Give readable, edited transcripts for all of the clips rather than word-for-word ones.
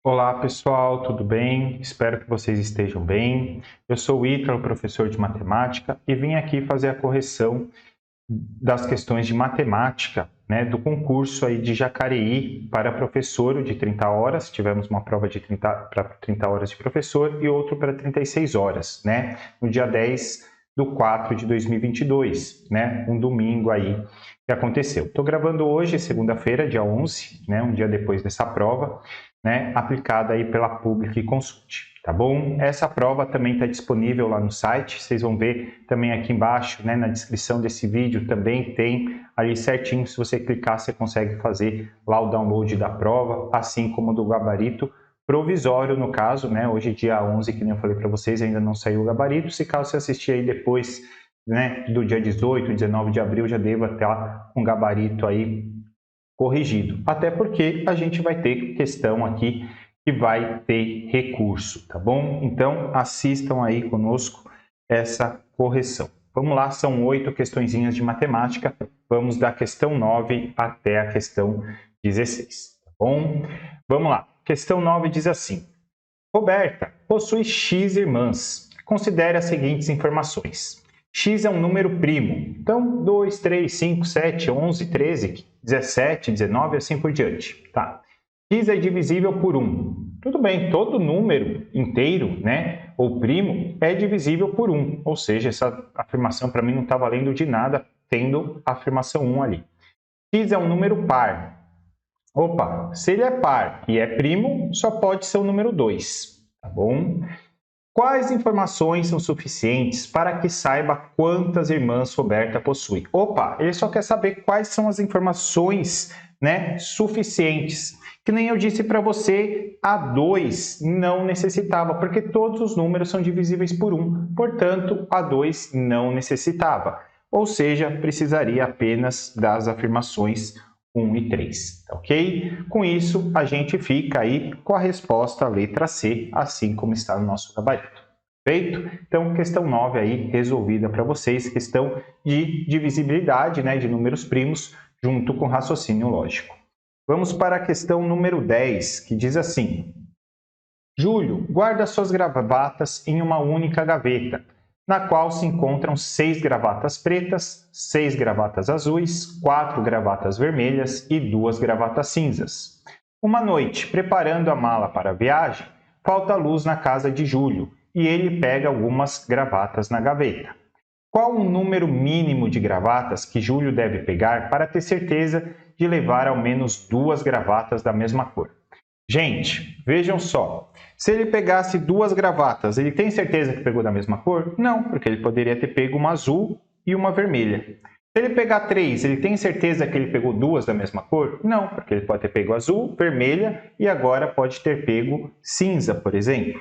Olá pessoal, tudo bem? Espero que vocês estejam bem. Eu sou o Ítalo, professor de matemática, e vim aqui fazer a correção das questões de matemática, né, do concurso aí de Jacareí para professor de 30 horas. Tivemos uma prova de 30 horas de professor e outro para 36 horas, né, no dia 10/4 de 2022, né, um domingo aí que aconteceu. Estou gravando hoje, segunda-feira, dia 11, né, um dia depois dessa prova, né, aplicada aí pela Public Consult, tá bom? Essa prova também está disponível lá no site, vocês vão ver também aqui embaixo, né, na descrição desse vídeo também tem ali certinho, se você clicar você consegue fazer lá o download da prova, assim como do gabarito provisório no caso, né, hoje dia 11, que nem eu falei para vocês, ainda não saiu o gabarito, se caso você assistir aí depois, né, do dia 18, 19 de abril, já deva ter um gabarito aí corrigido, até porque a gente vai ter questão aqui que vai ter recurso, tá bom? Então, assistam aí conosco essa correção. Vamos lá, são 8 questõezinhas de matemática, vamos da questão 9 até a questão 16, tá bom? Vamos lá, questão 9 diz assim: Roberta possui X irmãs, considere as seguintes informações. X é um número primo, então 2, 3, 5, 7, 11, 13, 17, 19 e assim por diante. Tá? X é divisível por 1. Tudo bem, todo número inteiro, né, ou primo, é divisível por 1. Ou seja, essa afirmação para mim não está valendo de nada, tendo a afirmação 1 ali. X é um número par. Opa, se ele é par e é primo, só pode ser o número 2. Tá bom? Quais informações são suficientes para que saiba quantas irmãs Roberta possui? Opa, ele só quer saber quais são as informações, né, suficientes. Que nem eu disse para você, a 2 não necessitava, porque todos os números são divisíveis por 1. Portanto, a 2 não necessitava. Ou seja, precisaria apenas das afirmações 1 e 3, ok? Com isso, a gente fica aí com a resposta letra C, assim como está no nosso gabarito. Feito? Então, questão 9 aí resolvida para vocês, questão de divisibilidade, né, de números primos, junto com raciocínio lógico. Vamos para a questão número 10, que diz assim: Júlio guarda suas gravatas em uma única gaveta, na qual se encontram 6 gravatas pretas, 6 gravatas azuis, 4 gravatas vermelhas e 2 gravatas cinzas. Uma noite, preparando a mala para a viagem, falta luz na casa de Júlio e ele pega algumas gravatas na gaveta. Qual o número mínimo de gravatas que Júlio deve pegar para ter certeza de levar ao menos 2 gravatas da mesma cor? Gente, vejam só, se ele pegasse 2 gravatas, ele tem certeza que pegou da mesma cor? Não, porque ele poderia ter pego uma azul e uma vermelha. Se ele pegar 3, ele tem certeza que ele pegou 2 da mesma cor? Não, porque ele pode ter pego azul, vermelha e agora pode ter pego cinza, por exemplo.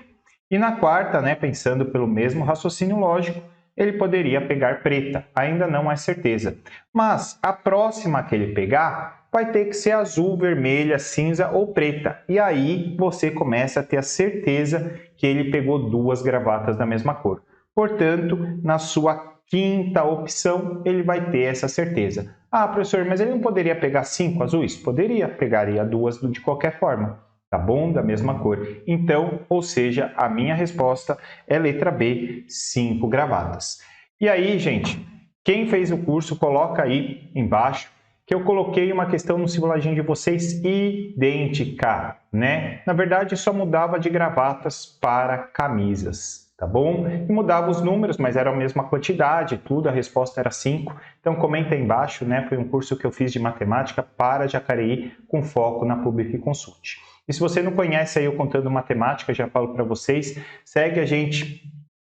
E na quarta, né, pensando pelo mesmo raciocínio lógico, ele poderia pegar preta, ainda não é certeza. Mas a próxima que ele pegar vai ter que ser azul, vermelha, cinza ou preta. E aí você começa a ter a certeza que ele pegou 2 gravatas da mesma cor. Portanto, na sua quinta opção, ele vai ter essa certeza. Ah, professor, mas ele não poderia pegar 5 azuis? Poderia, pegaria 2 de qualquer forma. Tá bom? Da mesma cor. Então, ou seja, a minha resposta é letra B, 5 gravatas. E aí, gente, quem fez o curso, coloca aí embaixo que eu coloquei uma questão no simuladinho de vocês idêntica, né? Na verdade, só mudava de gravatas para camisas, tá bom? E mudava os números, mas era a mesma quantidade, tudo, a resposta era 5. Então, comenta aí embaixo, né? Foi um curso que eu fiz de matemática para Jacareí, com foco na Public Consult. E se você não conhece aí o Contando Matemática, já falo para vocês, segue a gente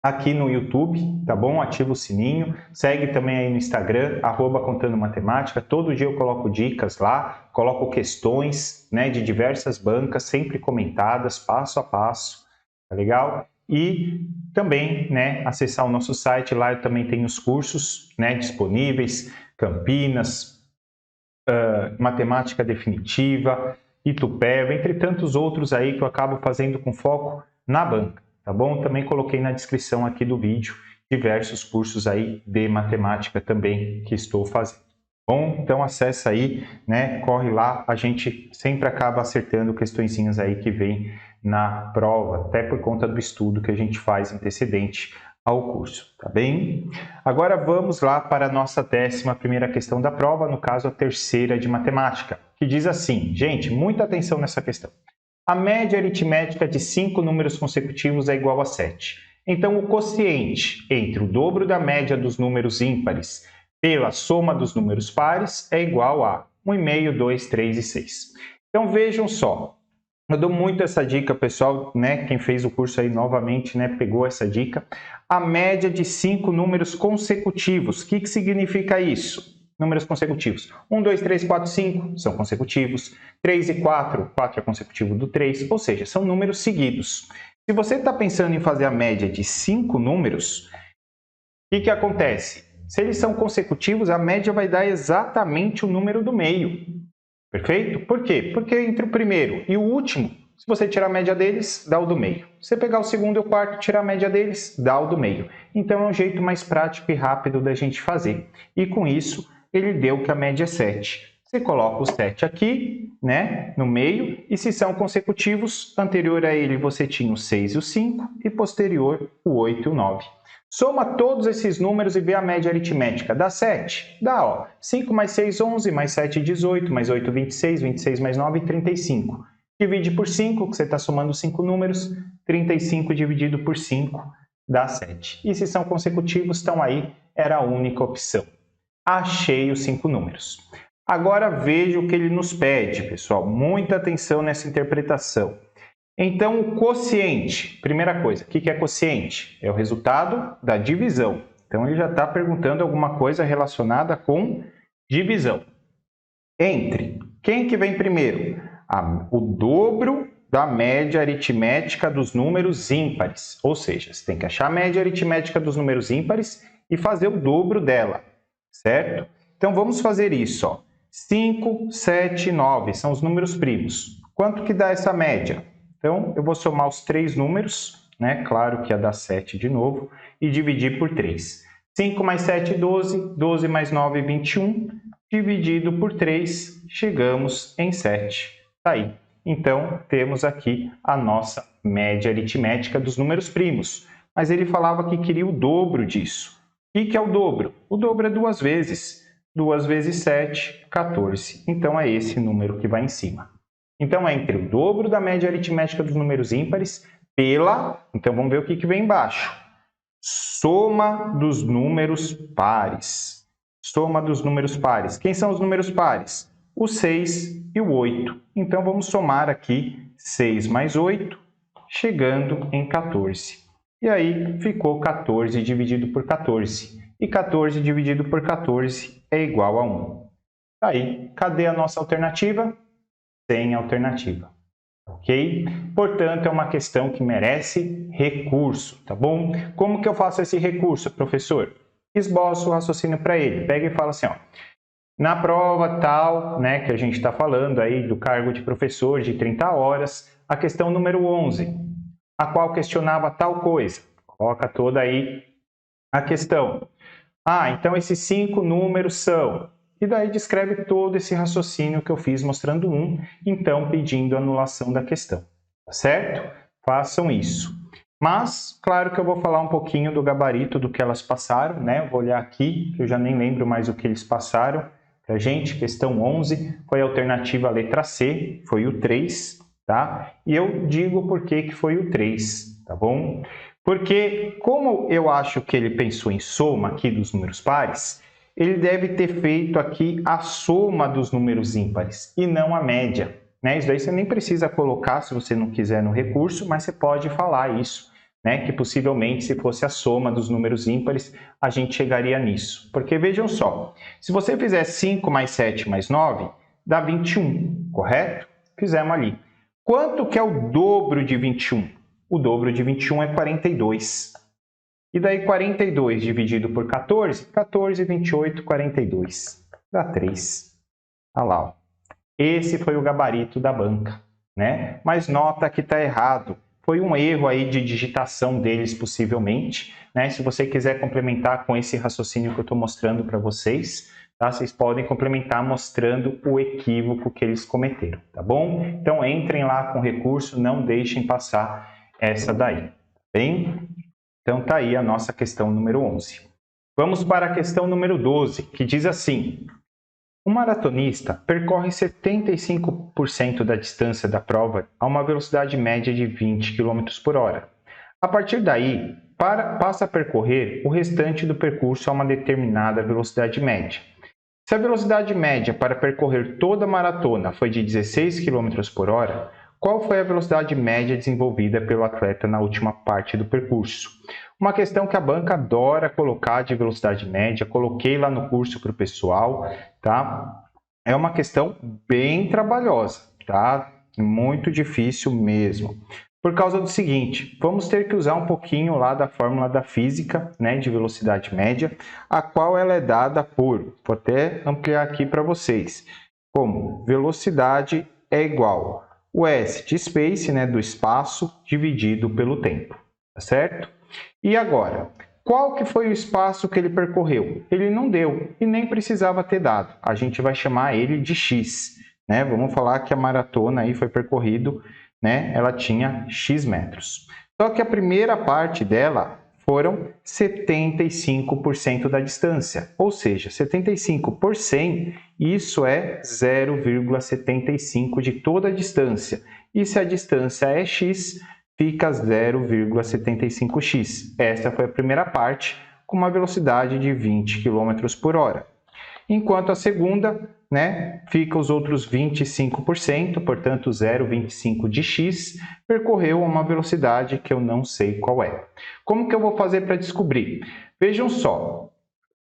aqui no YouTube, tá bom? Ativa o sininho, segue também aí no Instagram, @Contando Matemática, todo dia eu coloco dicas lá, coloco questões, né, de diversas bancas, sempre comentadas, passo a passo, tá legal? E também, né, acessar o nosso site, lá eu também tenho os cursos, né, disponíveis, Campinas, Matemática Definitiva, Itupeva, entre tantos outros aí que eu acabo fazendo com foco na banca, tá bom? Também coloquei na descrição aqui do vídeo diversos cursos aí de matemática também que estou fazendo. Bom, então acessa aí, né? Corre lá, a gente sempre acaba acertando questõezinhas aí que vem na prova, até por conta do estudo que a gente faz antecedente ao curso, tá bem? Agora vamos lá para a nossa 11ª questão da prova, no caso a terceira de matemática, que diz assim, gente, muita atenção nessa questão. A média aritmética de 5 números consecutivos é igual a 7. Então, o quociente entre o dobro da média dos números ímpares pela soma dos números pares é igual a 1,5, 2, 3 e 6. Então, vejam só. Eu dou muito essa dica, pessoal, né? Quem fez o curso aí novamente, né, pegou essa dica. A média de 5 números consecutivos. O que significa isso? Números consecutivos. 1, 2, 3, 4, 5 são consecutivos. 3 e 4, 4 é consecutivo do 3, ou seja, são números seguidos. Se você está pensando em fazer a média de 5 números, o que acontece? Se eles são consecutivos, a média vai dar exatamente o número do meio. Perfeito? Por quê? Porque entre o primeiro e o último, se você tirar a média deles, dá o do meio. Se você pegar o segundo e o quarto e tirar a média deles, dá o do meio. Então, é um jeito mais prático e rápido da gente fazer. E com isso, ele deu que a média é 7. Você coloca o 7 aqui, né, no meio, e se são consecutivos, anterior a ele você tinha o 6 e o 5, e posterior o 8 e o 9. Soma todos esses números e vê a média aritmética. Dá 7? Dá, ó. 5 mais 6, 11, mais 7, 18, mais 8, 26, 26 mais 9, 35. Divide por 5, que você está somando 5 números, 35 dividido por 5 dá 7. E se são consecutivos, estão aí, era a única opção. Achei os 5 números. Agora veja o que ele nos pede, pessoal. Muita atenção nessa interpretação. Então, o quociente, primeira coisa, o que é quociente? É o resultado da divisão. Então, ele já está perguntando alguma coisa relacionada com divisão. Entre, quem que vem primeiro? O dobro da média aritmética dos números ímpares. Ou seja, você tem que achar a média aritmética dos números ímpares e fazer o dobro dela, certo? Então, vamos fazer isso, ó. 5, 7 e 9 são os números primos. Quanto que dá essa média? Então, eu vou somar os 3 números, né? Claro que ia dar 7 de novo, e dividir por 3. 5 mais 7, 12. 12 mais 9, 21. Dividido por 3, chegamos em 7. Tá aí. Então, temos aqui a nossa média aritmética dos números primos. Mas ele falava que queria o dobro disso. O que é o dobro? O dobro é 2 vezes. 2 vezes 7, 14. Então, é esse número que vai em cima. Então, é entre o dobro da média aritmética dos números ímpares pela... Então, vamos ver o que vem embaixo. Soma dos números pares. Soma dos números pares. Quem são os números pares? O 6 e o 8. Então, vamos somar aqui 6 mais 8, chegando em 14. E aí, ficou 14 dividido por 14. E 14 dividido por 14 é igual a 1. Aí, cadê a nossa alternativa? Sem alternativa, ok? Portanto, é uma questão que merece recurso, tá bom? Como que eu faço esse recurso, professor? Esboço o raciocínio para ele. Pega e fala assim, ó. Na prova tal, né, que a gente está falando aí do cargo de professor de 30 horas, a questão número 11, a qual questionava tal coisa. Coloca toda aí a questão. Ah, então esses 5 números são... E daí descreve todo esse raciocínio que eu fiz mostrando então pedindo anulação da questão, tá certo? Façam isso. Mas, claro que eu vou falar um pouquinho do gabarito do que elas passaram, né? Eu vou olhar aqui, que eu já nem lembro mais o que eles passaram pra gente. Questão 11 foi a alternativa a letra C, foi o 3, tá? E eu digo por que foi o 3, tá bom? Porque, como eu acho que ele pensou em soma aqui dos números pares, ele deve ter feito aqui a soma dos números ímpares e não a média, né? Isso daí você nem precisa colocar se você não quiser no recurso, mas você pode falar isso, né? Que possivelmente se fosse a soma dos números ímpares, a gente chegaria nisso. Porque vejam só, se você fizer 5 mais 7 mais 9, dá 21, correto? Fizemos ali. Quanto que é o dobro de 21? O dobro de 21 é 42. E daí 42 dividido por 14, 14, 28, 42. Dá 3. Olha lá, ó. Esse foi o gabarito da banca, né? Mas nota que está errado. Foi um erro aí de digitação deles, possivelmente, né? Se você quiser complementar com esse raciocínio que eu estou mostrando para vocês, tá? Vocês podem complementar mostrando o equívoco que eles cometeram, tá bom? Então, entrem lá com recurso, não deixem passar essa daí, bem? Então, tá aí a nossa questão número 11. Vamos para a questão número 12, que diz assim: um maratonista percorre 75% da distância da prova a uma velocidade média de 20 km por hora. A partir daí, passa a percorrer o restante do percurso a uma determinada velocidade média. Se a velocidade média para percorrer toda a maratona foi de 16 km por hora, qual foi a velocidade média desenvolvida pelo atleta na última parte do percurso? Uma questão que a banca adora colocar de velocidade média, coloquei lá no curso para o pessoal, tá? É uma questão bem trabalhosa, tá? Muito difícil mesmo. Por causa do seguinte, vamos ter que usar um pouquinho lá da fórmula da física, né, de velocidade média, a qual ela é dada por, vou até ampliar aqui para vocês, como velocidade é igual o S de space, né, do espaço, dividido pelo tempo, tá certo? E agora, qual que foi o espaço que ele percorreu? Ele não deu e nem precisava ter dado. A gente vai chamar ele de X, né? Vamos falar que a maratona aí foi percorrido, né? Ela tinha X metros. Só que a primeira parte dela foram 75% da distância, ou seja, 75 por 100, isso é 0,75 de toda a distância. E se a distância é X, fica 0,75x. Esta foi a primeira parte, com uma velocidade de 20 km por hora. Enquanto a segunda, né, fica os outros 25%, portanto 0,25 de x, percorreu a uma velocidade que eu não sei qual é. Como que eu vou fazer para descobrir? Vejam só,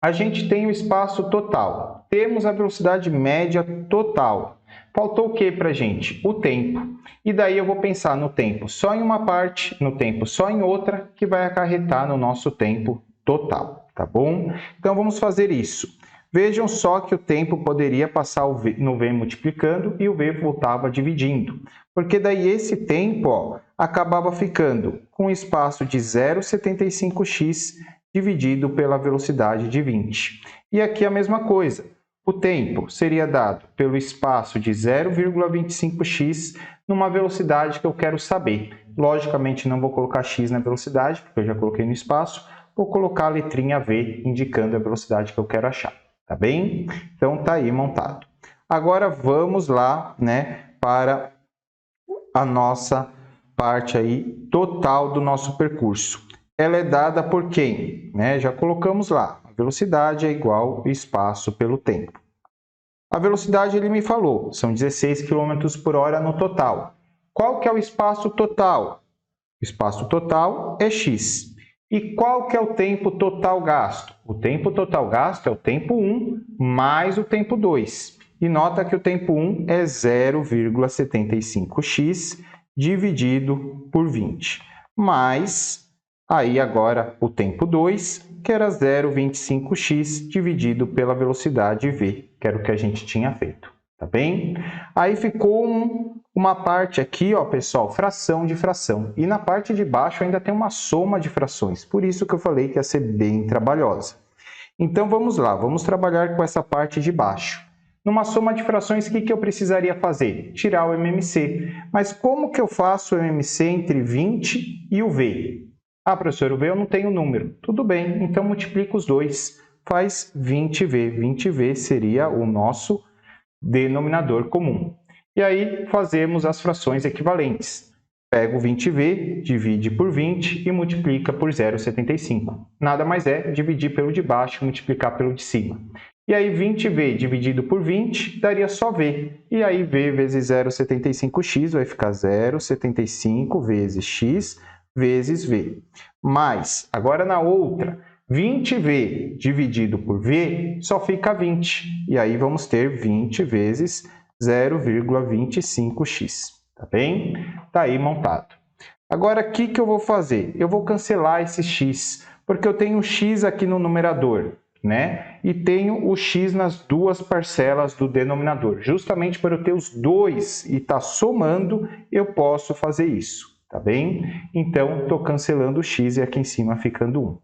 a gente tem o espaço total, temos a velocidade média total. Faltou o que para a gente? O tempo. E daí eu vou pensar no tempo só em uma parte, no tempo só em outra, que vai acarretar no nosso tempo total, tá bom? Então vamos fazer isso. Vejam só que o tempo poderia passar no V multiplicando e o V voltava dividindo. Porque daí esse tempo, ó, acabava ficando com um espaço de 0,75x dividido pela velocidade de 20. E aqui a mesma coisa. O tempo seria dado pelo espaço de 0,25x numa velocidade que eu quero saber. Logicamente não vou colocar x na velocidade, porque eu já coloquei no espaço. Vou colocar a letrinha V indicando a velocidade que eu quero achar. Tá bem? Então tá aí montado. Agora vamos lá, né, para a nossa parte aí total do nosso percurso. Ela é dada por quem? Né? Já colocamos lá. A velocidade é igual ao espaço pelo tempo. A velocidade ele me falou, são 16 km por hora no total. Qual que é o espaço total? O espaço total é x. E qual que é o tempo total gasto? O tempo total gasto é o tempo 1 mais o tempo 2. E nota que o tempo 1 é 0,75x dividido por 20. Mais, aí agora o tempo 2, que era 0,25x dividido pela velocidade v, que era o que a gente tinha feito. Tá bem? Aí ficou uma parte aqui, ó, pessoal, fração de fração. E na parte de baixo ainda tem uma soma de frações. Por isso que eu falei que ia ser bem trabalhosa. Então vamos lá, vamos trabalhar com essa parte de baixo. Numa soma de frações, o que eu precisaria fazer? Tirar o MMC. Mas como que eu faço o MMC entre 20 e o V? Ah, professor, o V eu não tenho número. Tudo bem, então multiplica os dois. Faz 20V. 20V seria o nosso denominador comum. E aí fazemos as frações equivalentes. Pega o 20V, divide por 20 e multiplica por 0,75. Nada mais é dividir pelo de baixo e multiplicar pelo de cima. E aí 20V dividido por 20 daria só V. E aí V vezes 0,75x vai ficar 0,75 vezes x vezes V. Mas, agora na outra, 20V dividido por V só fica 20. E aí vamos ter 20 vezes 0,25x. Tá bem? Tá aí montado. Agora, o que eu vou fazer? Eu vou cancelar esse x, Porque eu tenho x aqui no numerador, né? E tenho o x nas duas parcelas do denominador. Justamente para eu ter os dois e estar somando, eu posso fazer isso, tá bem? Então, estou cancelando o x e aqui em cima ficando 1.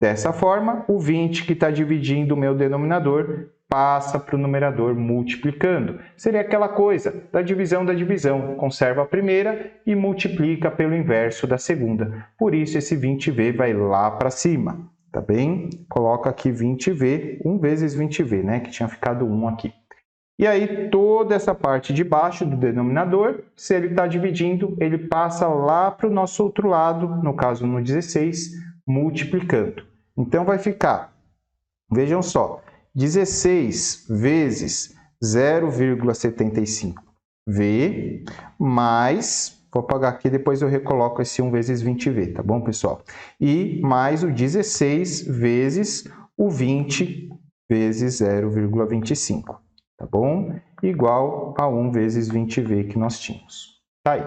Dessa forma, o 20 que está dividindo o meu denominador passa para o numerador multiplicando. Seria aquela coisa da divisão, conserva a primeira e multiplica pelo inverso da segunda. Por isso, esse 20v vai lá para cima, tá bem? Coloca aqui 20v, 1 vezes 20v, né? Que tinha ficado 1 aqui. E aí, toda essa parte de baixo do denominador, se ele está dividindo, ele passa lá para o nosso outro lado, no caso no 16, multiplicando. Então, vai ficar, vejam só, 16 vezes 0,75v mais, vou apagar aqui, depois eu recoloco esse 1 vezes 20v, tá bom, pessoal? E mais o 16 vezes o 20 vezes 0,25, tá bom? Igual a 1 vezes 20v que nós tínhamos. Tá aí.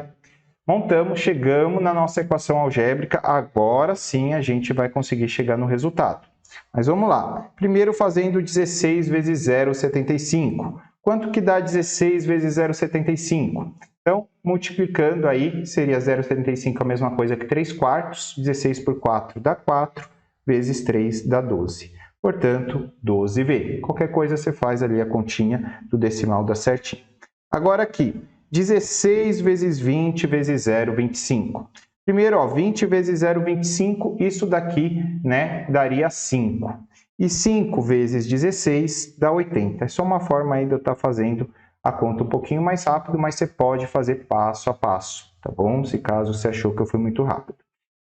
Montamos, chegamos na nossa equação algébrica, agora sim a gente vai conseguir chegar no resultado. Mas vamos lá. Primeiro fazendo 16 vezes 0,75. Quanto que dá 16 vezes 0,75? Então, multiplicando aí, seria 0,75 a mesma coisa que 3 quartos. 16 por 4 dá 4, vezes 3 dá 12. Portanto, 12v. Qualquer coisa você faz ali a continha do decimal dá certinho. Agora aqui, 16 vezes 20 vezes 0,25. Primeiro, ó, 20 vezes 0,25, isso daqui, né, daria 5. E 5 vezes 16 dá 80. É só uma forma aí de eu estar fazendo a conta um pouquinho mais rápido, mas você pode fazer passo a passo, tá bom? Se caso você achou que eu fui muito rápido.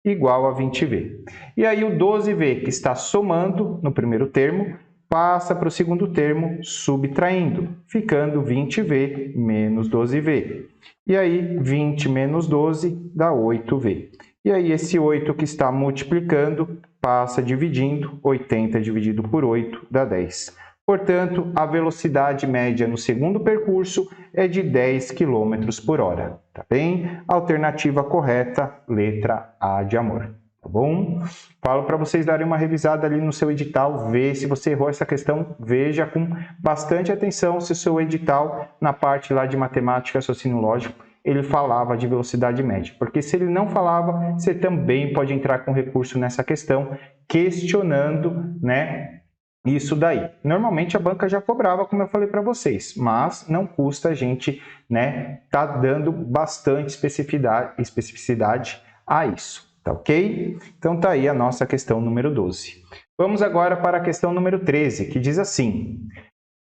Igual a 20v. E aí o 12v, que está somando no primeiro termo, passa para o segundo termo subtraindo, ficando 20v menos 12v. E aí 20 menos 12 dá 8v. E aí esse 8 que está multiplicando passa dividindo, 80 dividido por 8 dá 10. Portanto, a velocidade média no segundo percurso é de 10 km por hora. Tá bem? Alternativa correta, letra A de amor. Tá bom? Falo para vocês darem uma revisada ali no seu edital, ver se você errou essa questão, veja com bastante atenção se o seu edital, na parte lá de matemática, raciocínio lógico, ele falava de velocidade média. Porque se ele não falava, você também pode entrar com recurso nessa questão, questionando, né, isso daí. Normalmente a banca já cobrava, como eu falei para vocês, mas não custa a gente, né, tá dando bastante especificidade a isso. Tá ok? Então tá aí a nossa questão número 12. Vamos agora para a questão número 13, que diz assim: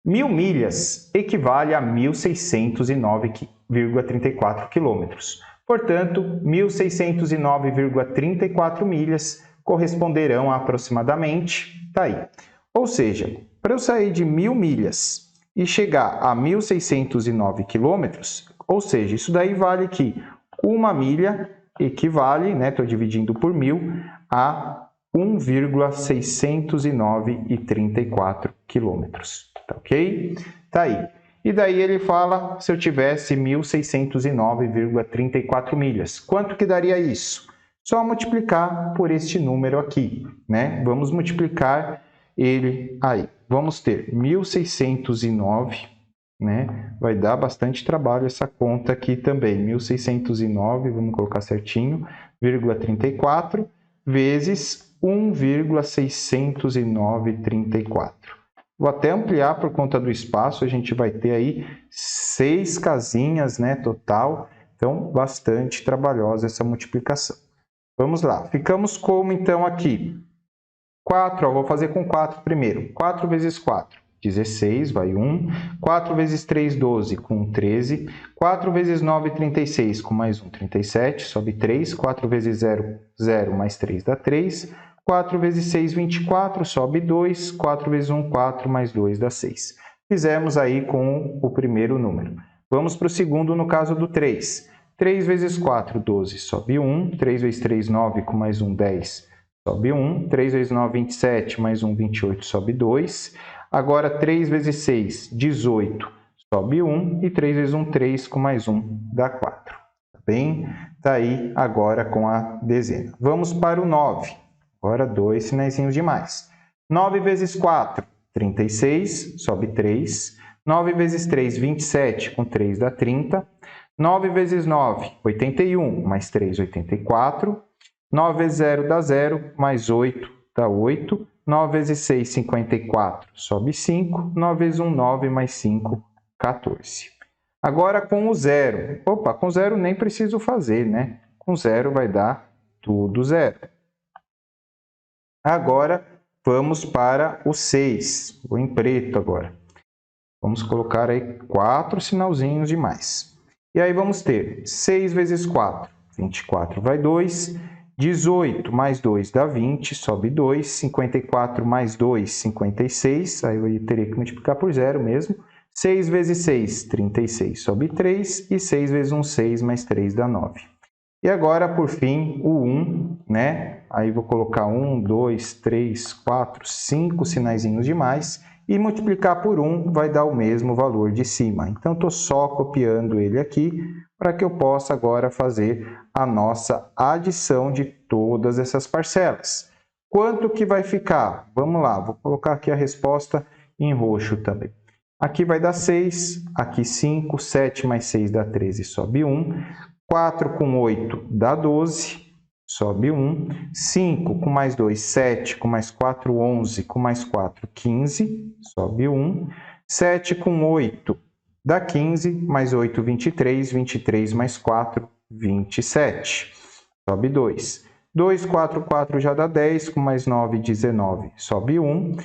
1.000 milhas equivale a 1.609,34 quilômetros. Portanto, 1.609,34 milhas corresponderão a aproximadamente, tá aí. Ou seja, para eu sair de 1.000 milhas e chegar a 1.609 quilômetros, ou seja, isso daí vale que uma milha equivale, né, estou dividindo por 1.000, a 1,609,34 quilômetros. Tá ok? Tá aí. E daí ele fala, se eu tivesse 1.609,34 milhas, quanto que daria isso? Só multiplicar por este número aqui, né? Vamos multiplicar ele aí. Vamos ter 1.609, né? Vai dar bastante trabalho essa conta aqui também. 1.609, vamos colocar certinho, 0,34 vezes 1,609,34. Vou até ampliar por conta do espaço, a gente vai ter aí 6 casinhas, né, total. Então, bastante trabalhosa essa multiplicação. Vamos lá. Ficamos como então aqui? 4, ó, vou fazer com 4 primeiro. 4 vezes 4. 16, vai 1. 4 vezes 3, 12, com 13. 4 vezes 9, 36, com mais 1, 37, sobe 3. 4 vezes 0, 0, mais 3 dá 3. 4 vezes 6, 24, sobe 2. 4 vezes 1, 4, mais 2 dá 6. Fizemos aí com o primeiro número. Vamos para o segundo, no caso do 3. 3 vezes 4, 12, sobe 1. 3 vezes 3, 9, com mais 1, 10, sobe 1. 3 vezes 9, 27, mais 1, 28, sobe 2. Agora, 3 vezes 6, 18, sobe 1. E 3 vezes 1, 3, com mais 1, dá 4. Tá bem? Tá aí agora com a dezena. Vamos para o 9. Agora 2 sinaizinhos de mais. 9 vezes 4, 36, sobe 3. 9 vezes 3, 27, com 3 dá 30. 9 vezes 9, 81, mais 3, 84. 9 vezes 0 dá 0, mais 8 dá 8. 9 vezes 6, 54, sobe 5. 9 vezes 1, 9, mais 5, 14. Agora com o zero. Opa, com zero nem preciso fazer, né? Com zero vai dar tudo zero. Agora vamos para o 6. Vou em preto agora. Vamos colocar aí 4 sinalzinhos de mais. E aí vamos ter 6 vezes 4, 24 vai 2. 18 mais 2 dá 20, sobe 2. 54 mais 2, 56. Aí eu teria que multiplicar por zero mesmo. 6 vezes 6, 36, sobe 3. E 6 vezes 1, 6, mais 3 dá 9. E agora, por fim, o 1, né? Aí vou colocar 1, 2, 3, 4, 5 sinaizinhos de mais. E multiplicar por 1 vai dar o mesmo valor de cima. Então, estou só copiando ele aqui para que eu possa agora fazer a nossa adição de todas essas parcelas. Quanto que vai ficar? Vamos lá, vou colocar aqui a resposta em roxo também. Aqui vai dar 6, aqui 5, 7 mais 6 dá 13, sobe 1. 4 com 8 dá 12. Sobe 1, 5 com mais 2, 7, com mais 4, 11, com mais 4, 15, sobe 1. 7 com 8 dá 15, mais 8, 23, 23 mais 4, 27, sobe 2. 2, 4, 4 já dá 10, com mais 9, 19, sobe 1.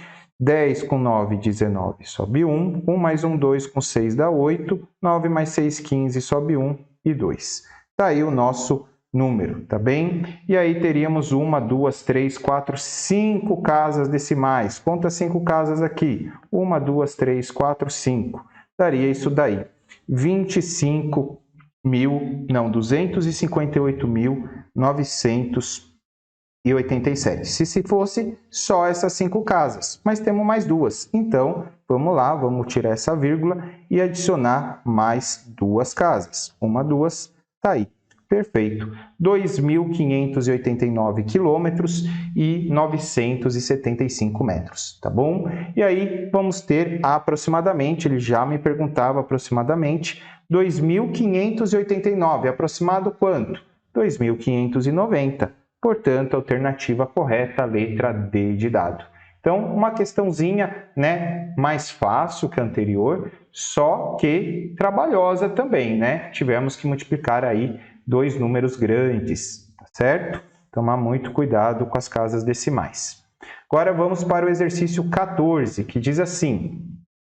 10 com 9, 19, sobe 1. 1 mais 1, 2, com 6 dá 8. 9 mais 6, 15, sobe 1 e 2. Está aí o nosso número, tá bem? E aí teríamos 1, 2, 3, 4, 5 casas decimais. Conta 5 casas aqui. 1, 2, 3, 4, 5. Daria isso daí. 258.987. Se fosse só essas 5 casas, mas temos mais duas. Então, vamos lá, vamos tirar essa vírgula e adicionar mais 2 casas. 1, 2, tá aí. Perfeito. 2.589 quilômetros e 975 metros, tá bom? E aí vamos ter aproximadamente, ele já me perguntava aproximadamente, 2.589, aproximado quanto? 2.590. Portanto, a alternativa correta, a letra D de dado. Então, uma questãozinha, né, mais fácil que a anterior, só que trabalhosa também, né? Tivemos que multiplicar aí 2 números grandes, tá certo? Tomar muito cuidado com as casas decimais. Agora vamos para o exercício 14, que diz assim: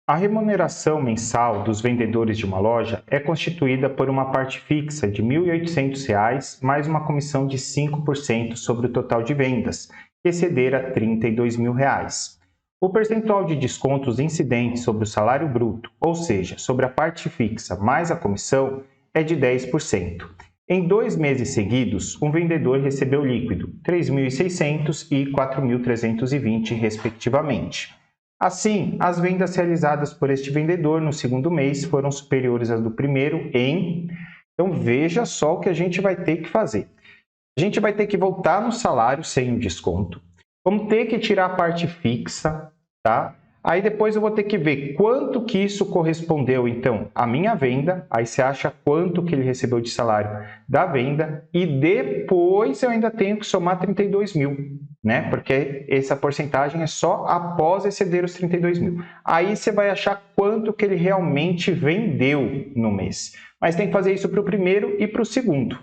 a remuneração mensal dos vendedores de uma loja é constituída por uma parte fixa de R$ 1.800 mais uma comissão de 5% sobre o total de vendas, que exceder a R$ 32.000. O percentual de descontos incidentes sobre o salário bruto, ou seja, sobre a parte fixa mais a comissão, é de 10%. Em 2 meses seguidos, um vendedor recebeu líquido, 3.600 e 4.320, respectivamente. Assim, as vendas realizadas por este vendedor no segundo mês foram superiores às do primeiro em... Então, veja só o que a gente vai ter que fazer. A gente vai ter que voltar no salário sem o desconto. Vamos ter que tirar a parte fixa, tá? Aí depois eu vou ter que ver quanto que isso correspondeu, então, à minha venda. Aí você acha quanto que ele recebeu de salário da venda. E depois eu ainda tenho que somar 32 mil, né? Porque essa porcentagem é só após exceder os 32 mil. Aí você vai achar quanto que ele realmente vendeu no mês. Mas tem que fazer isso para o primeiro e para o segundo.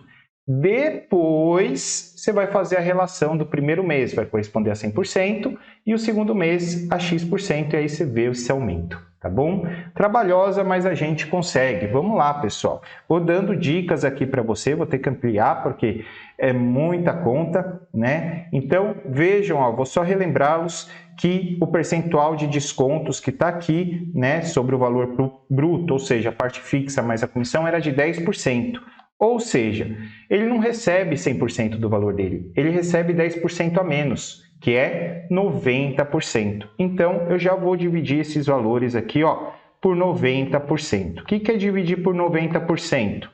Depois, você vai fazer a relação do primeiro mês, vai corresponder a 100%, e o segundo mês a X%, e aí você vê esse aumento, tá bom? Trabalhosa, mas a gente consegue. Vamos lá, pessoal. Vou dando dicas aqui para você, vou ter que ampliar, porque é muita conta, né? Então, vejam, ó, vou só relembrá-los que o percentual de descontos que está aqui, né, sobre o valor bruto, ou seja, a parte fixa mais a comissão, era de 10%. Ou seja, ele não recebe 100% do valor dele, ele recebe 10% a menos, que é 90%. Então, eu já vou dividir esses valores aqui, ó, por 90%. O que é dividir por 90%?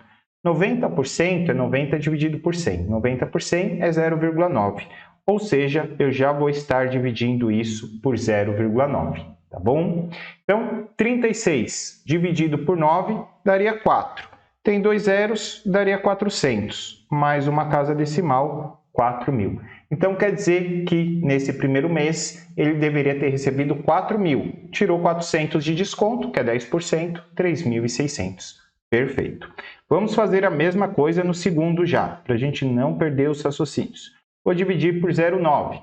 90% é 90 dividido por 100. 90 por 100 é 0,9. ou seja, eu já vou estar dividindo isso por 0,9, tá bom? Então, 36 dividido por 9 daria 4. Tem 2 zeros, daria 400, mais uma casa decimal, 4.000. Então, quer dizer que nesse primeiro mês ele deveria ter recebido 4.000. Tirou 400 de desconto, que é 10%, 3.600. Perfeito. Vamos fazer a mesma coisa no segundo já, para a gente não perder os raciocínios. Vou dividir por 0,9.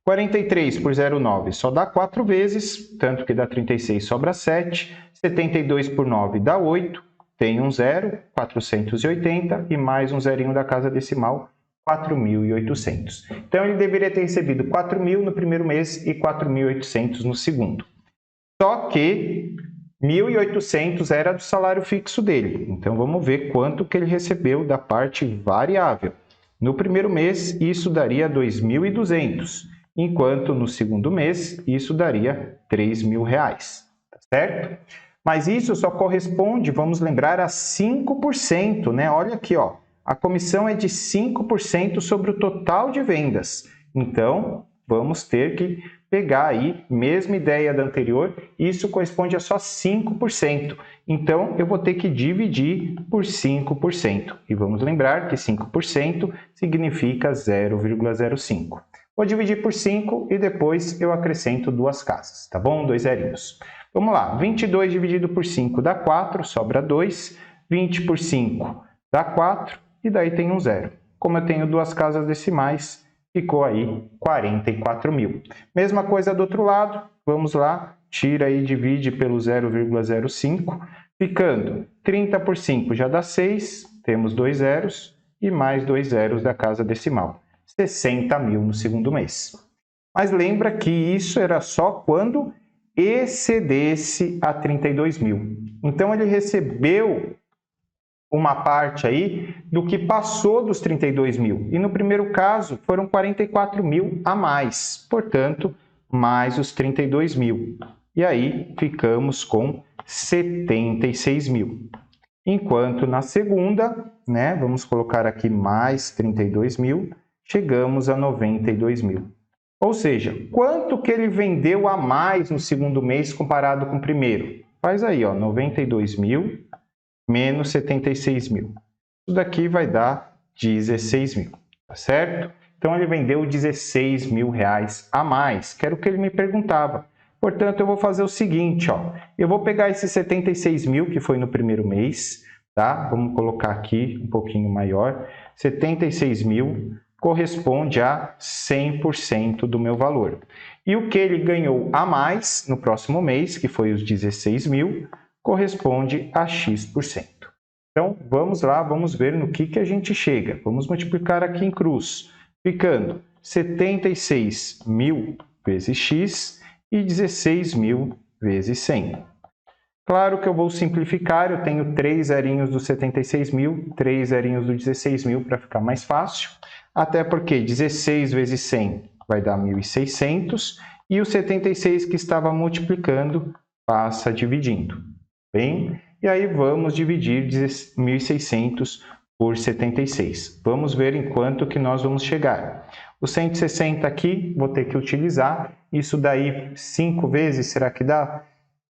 43 por 0,9 só dá 4 vezes, tanto que dá 36 sobra 7. 72 por 9 dá 8. Tem um 0, 480, e mais um zerinho da casa decimal, 4.800. Então, ele deveria ter recebido 4.000 no primeiro mês e 4.800 no segundo. Só que 1.800 era do salário fixo dele. Então, vamos ver quanto que ele recebeu da parte variável. No primeiro mês, isso daria 2.200, enquanto no segundo mês, isso daria R$3.000, tá certo? Mas isso só corresponde, vamos lembrar, a 5%, né? Olha aqui, ó, a comissão é de 5% sobre o total de vendas. Então, vamos ter que pegar aí, mesma ideia da anterior, isso corresponde a só 5%. Então, eu vou ter que dividir por 5%. E vamos lembrar que 5% significa 0,05. Vou dividir por 5 e depois eu acrescento duas casas, tá bom? 2 zerinhos. Vamos lá, 22 dividido por 5 dá 4, sobra 2. 20 por 5 dá 4 e daí tem um zero. Como eu tenho duas casas decimais, ficou aí 44.000. Mesma coisa do outro lado, vamos lá, tira e divide pelo 0,05, ficando 30 por 5 já dá 6, temos 2 zeros e mais 2 zeros da casa decimal. 60.000 no segundo mês. Mas lembra que isso era só quando excedesse a 32.000. Então, ele recebeu uma parte aí do que passou dos 32.000. E no primeiro caso, foram 44.000 a mais. Portanto, mais os 32.000. E aí, ficamos com 76.000. Enquanto na segunda, né, vamos colocar aqui mais 32.000, chegamos a 92.000. Ou seja, quanto que ele vendeu a mais no segundo mês comparado com o primeiro? Faz aí, ó, 92.000 menos 76.000. Isso daqui vai dar 16.000, tá certo? Então, ele vendeu R$16.000 a mais, que era o que ele me perguntava. Portanto, eu vou fazer o seguinte, ó, eu vou pegar esses 76.000 que foi no primeiro mês, tá? Vamos colocar aqui um pouquinho maior. 76.000 corresponde a 100% do meu valor. E o que ele ganhou a mais no próximo mês, que foi os 16.000, corresponde a X%. Então, vamos lá, vamos ver no que a gente chega. Vamos multiplicar aqui em cruz, ficando 76.000 vezes X e 16.000 vezes 100. Claro que eu vou simplificar, eu tenho 3 zerinhos dos 76.000, 3 zerinhos dos 16.000 para ficar mais fácil. Até porque 16 vezes 100 vai dar 1.600 e o 76 que estava multiplicando passa dividindo. Bem, e aí vamos dividir 1.600 por 76. Vamos ver em quanto que nós vamos chegar. O 160 aqui, vou ter que utilizar. Isso daí 5 vezes, será que dá?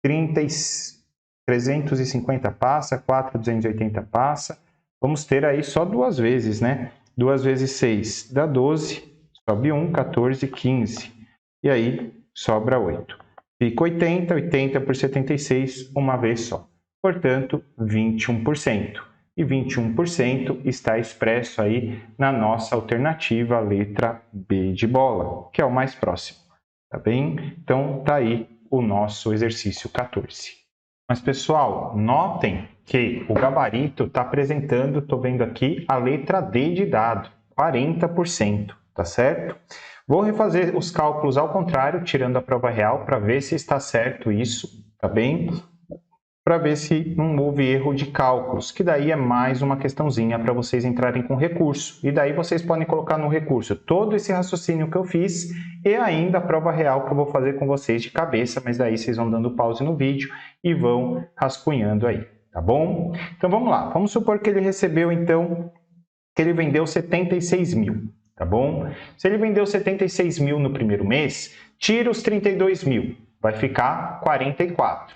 350 passa, 4, 280 passa. Vamos ter aí só 2 vezes, né? 2 vezes 6 dá 12, sobe 1, 14, 15. E aí sobra 8. Fica 80, 80 por 76, uma vez só. Portanto, 21%. E 21% está expresso aí na nossa alternativa, letra B de bola, que é o mais próximo. Tá bem? Então, tá aí o nosso exercício 14. Mas, pessoal, notem que o gabarito está apresentando, estou vendo aqui, a letra D de dado, 40%, tá certo? Vou refazer os cálculos ao contrário, tirando a prova real, para ver se está certo isso, tá bem? Para ver se não houve erro de cálculos, que daí é mais uma questãozinha para vocês entrarem com recurso. E daí vocês podem colocar no recurso todo esse raciocínio que eu fiz e ainda a prova real que eu vou fazer com vocês de cabeça, mas daí vocês vão dando pause no vídeo e vão rascunhando aí, tá bom? Então vamos lá, vamos supor que ele recebeu então, que ele vendeu 76.000. tá bom? Se ele vendeu 76 mil no primeiro mês, tira os 32 mil, vai ficar 44.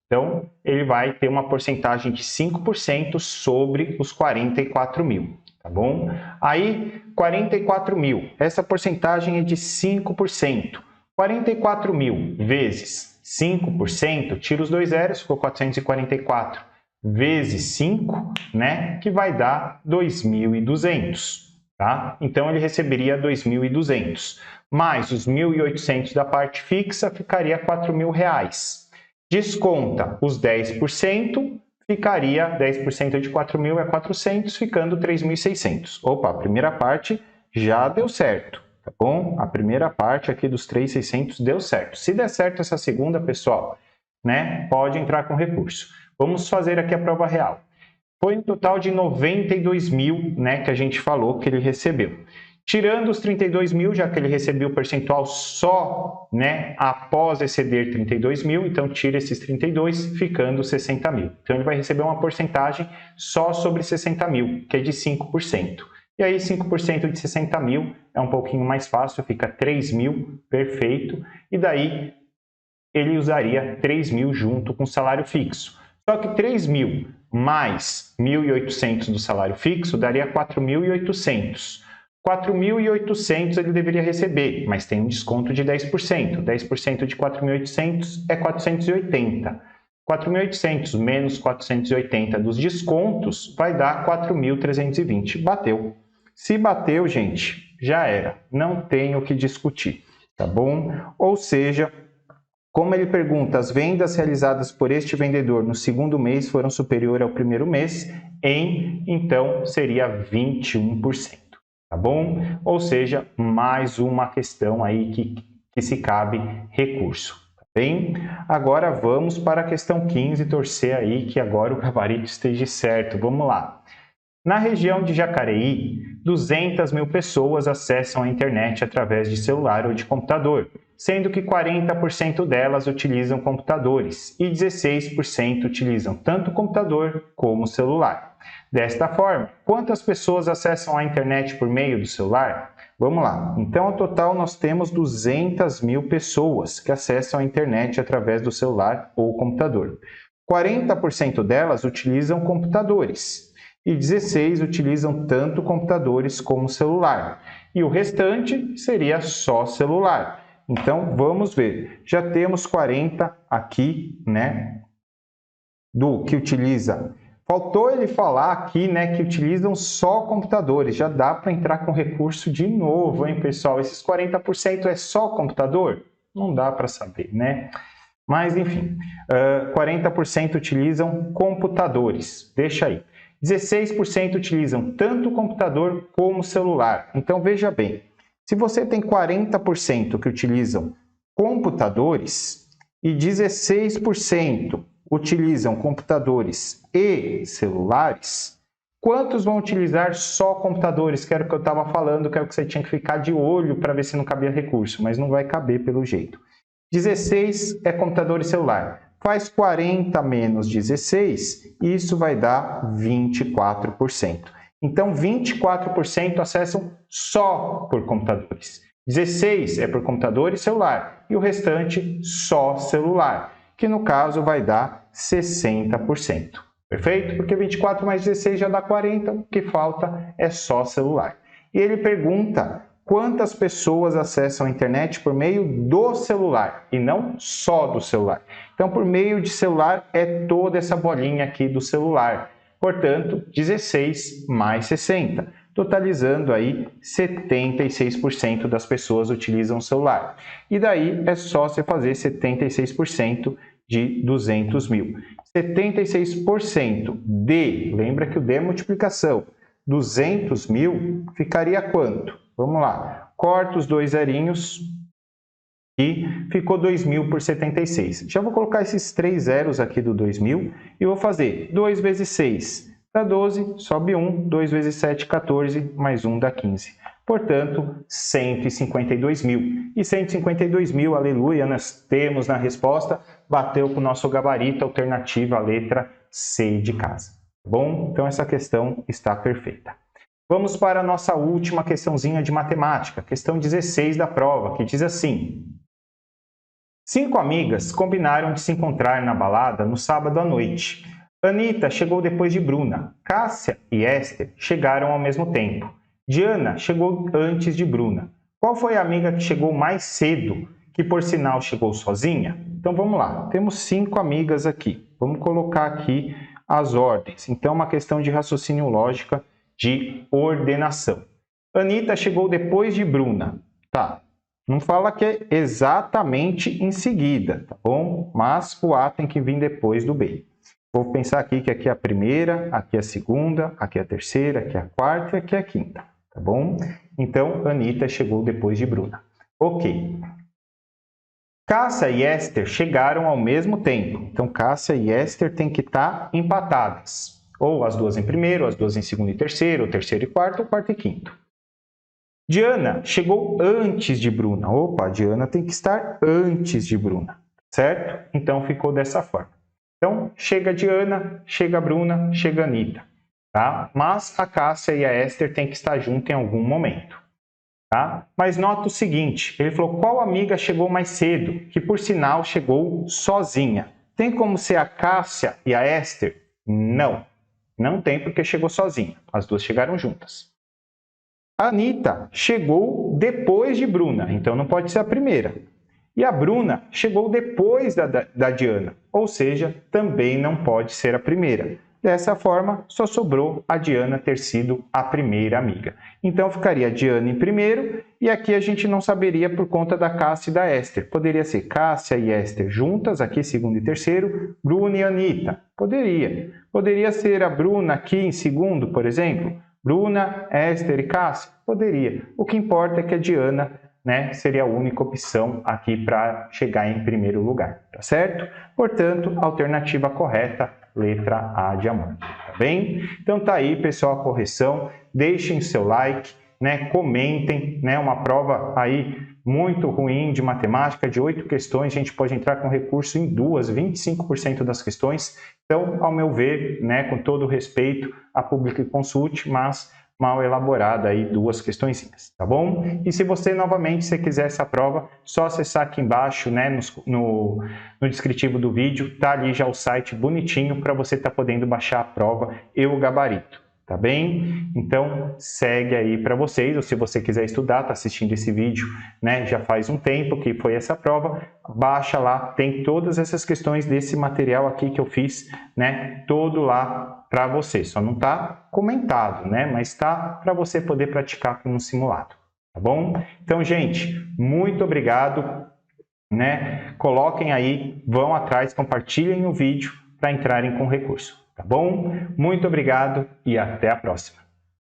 Então, ele vai ter uma porcentagem de 5% sobre os 44 mil, tá bom? Aí, 44 mil, essa porcentagem é de 5%. 44 mil vezes 5%, tira os dois zeros, ficou 444, vezes 5, né, que vai dar 2.200, tá? Então, ele receberia 2.200, mais os 1.800 da parte fixa, ficaria R$4.000. Desconta os 10%, ficaria 10% de 4.000 é 400, ficando 3.600. Opa, a primeira parte já deu certo, tá bom? A primeira parte aqui dos 3.600 deu certo. Se der certo essa segunda, pessoal, né, pode entrar com recurso. Vamos fazer aqui a prova real. Foi um total de 92 mil, né, que a gente falou que ele recebeu. Tirando os 32 mil, já que ele recebeu o percentual só, né, após exceder 32 mil, então tira esses 32, ficando 60 mil. Então ele vai receber uma porcentagem só sobre 60 mil, que é de 5%. E aí 5% de 60 mil é um pouquinho mais fácil, fica 3 mil, perfeito. E daí ele usaria 3 mil junto com o salário fixo. Só que 3 mil mais 1.800 do salário fixo daria 4.800. 4.800 ele deveria receber, mas tem um desconto de 10%. 10% de 4.800 é 480. 4.800 menos 480 dos descontos vai dar 4.320. Bateu. Se bateu, gente, já era. Não tem o que discutir, tá bom? Ou seja, como ele pergunta, as vendas realizadas por este vendedor no segundo mês foram superiores ao primeiro mês, então seria 21%. Tá bom? Ou seja, mais uma questão aí que se cabe recurso, tá bem? Agora vamos para a questão 15, torcer aí que agora o gabarito esteja certo. Vamos lá. Na região de Jacareí, 200 mil pessoas acessam a internet através de celular ou de computador, sendo que 40% delas utilizam computadores e 16% utilizam tanto computador como celular. Desta forma, quantas pessoas acessam a internet por meio do celular? Vamos lá. Então, ao total, nós temos 200 mil pessoas que acessam a internet através do celular ou computador. 40% delas utilizam computadores e 16% utilizam tanto computadores como celular. E o restante seria só celular. Então, vamos ver. Já temos 40 aqui, né, do que utiliza. Faltou ele falar aqui, né, que utilizam só computadores. Já dá para entrar com recurso de novo, hein, pessoal? Esses 40% é só computador? Não dá para saber, né? Mas, enfim, 40% utilizam computadores. Deixa aí. 16% utilizam tanto computador como celular. Então, veja bem. Se você tem 40% que utilizam computadores e 16% utilizam computadores e celulares, quantos vão utilizar só computadores? Que era o que eu estava falando, que era o que você tinha que ficar de olho para ver se não cabia recurso, mas não vai caber pelo jeito. 16 é computador e celular. Faz 40 menos 16, isso vai dar 24%. Então, 24% acessam só por computadores. 16 é por computador e celular. E o restante só celular, que no caso vai dar 60%. Perfeito? Porque 24 mais 16 já dá 40, o que falta é só celular. E ele pergunta quantas pessoas acessam a internet por meio do celular e não só do celular. Então, por meio de celular é toda essa bolinha aqui do celular. Portanto, 16 mais 60, totalizando aí 76% das pessoas utilizam o celular. E daí é só você fazer 76% de 200 mil. 76% de, lembra que o D é multiplicação, 200 mil ficaria quanto? Vamos lá, corta os dois zerinhos e ficou 2.000 por 76. Já vou colocar esses 3 zeros aqui do 2.000 e vou fazer 2 vezes 6 dá 12, sobe 1, 2 vezes 7, 14, mais 1 dá 15. Portanto, 152 mil. E 152 mil, aleluia, nós temos na resposta, bateu com o nosso gabarito, alternativa, a letra C de casa. Bom, então essa questão está perfeita. Vamos para a nossa última questãozinha de matemática, questão 16 da prova, que diz assim: 5 amigas combinaram de se encontrar na balada no sábado à noite. Anita chegou depois de Bruna. Cássia e Esther chegaram ao mesmo tempo. Diana chegou antes de Bruna. Qual foi a amiga que chegou mais cedo, que por sinal chegou sozinha? Então vamos lá, temos 5 amigas aqui. Vamos colocar aqui as ordens. Então é uma questão de raciocínio lógico de ordenação. Anita chegou depois de Bruna. Tá, não fala que é exatamente em seguida, tá bom? Mas o A tem que vir depois do B. Vou pensar aqui que aqui é a primeira, aqui é a segunda, aqui é a terceira, aqui é a quarta e aqui é a quinta, tá bom? Então, Anita chegou depois de Bruna. Ok. Cássia e Esther chegaram ao mesmo tempo. Então, Cássia e Esther têm que estar empatadas. Ou as duas em primeiro, as duas em segundo e terceiro, ou terceiro e quarto, ou quarto e quinto. Diana chegou antes de Bruna. Opa, Diana tem que estar antes de Bruna, certo? Então, ficou dessa forma. Então, chega Diana, chega Bruna, chega Anita, tá? Mas a Cássia e a Esther têm que estar juntas em algum momento, tá? Mas nota o seguinte, ele falou qual amiga chegou mais cedo, que por sinal chegou sozinha. Tem como ser a Cássia e a Esther? Não, não tem porque chegou sozinha, as duas chegaram juntas. A Anita chegou depois de Bruna, então não pode ser a primeira. E a Bruna chegou depois da Diana, ou seja, também não pode ser a primeira. Dessa forma, só sobrou a Diana ter sido a primeira amiga. Então, ficaria a Diana em primeiro, e aqui a gente não saberia por conta da Cássia e da Esther. Poderia ser Cássia e Esther juntas, aqui segundo e terceiro, Bruna e Anita. Poderia. Poderia ser a Bruna aqui em segundo, por exemplo. Bruna, Esther e Cássia? Poderia. O que importa é que a Diana, né, seria a única opção aqui para chegar em primeiro lugar, tá certo? Portanto, a alternativa correta, letra A de amor, tá bem? Então tá aí, pessoal, a correção. Deixem seu like, né, comentem, né, uma prova aí muito ruim de matemática, de 8 questões, a gente pode entrar com recurso em 25% das questões. Então, ao meu ver, né, com todo respeito a Público e Consulte, mas mal elaborada aí 2 questõezinhas, tá bom? E se você, novamente, se quiser essa prova, só acessar aqui embaixo, né, no descritivo do vídeo, tá ali já o site bonitinho para você estar podendo baixar a prova e o gabarito, tá bem? Então, segue aí para vocês, ou se você quiser estudar, tá assistindo esse vídeo, né, já faz um tempo que foi essa prova, baixa lá, tem todas essas questões desse material aqui que eu fiz, né, todo lá para você, só não está comentado, né? Mas está para você poder praticar com um simulado, tá bom? Então, gente, muito obrigado, né? Coloquem aí, vão atrás, compartilhem o vídeo para entrarem com recurso, tá bom? Muito obrigado e até a próxima.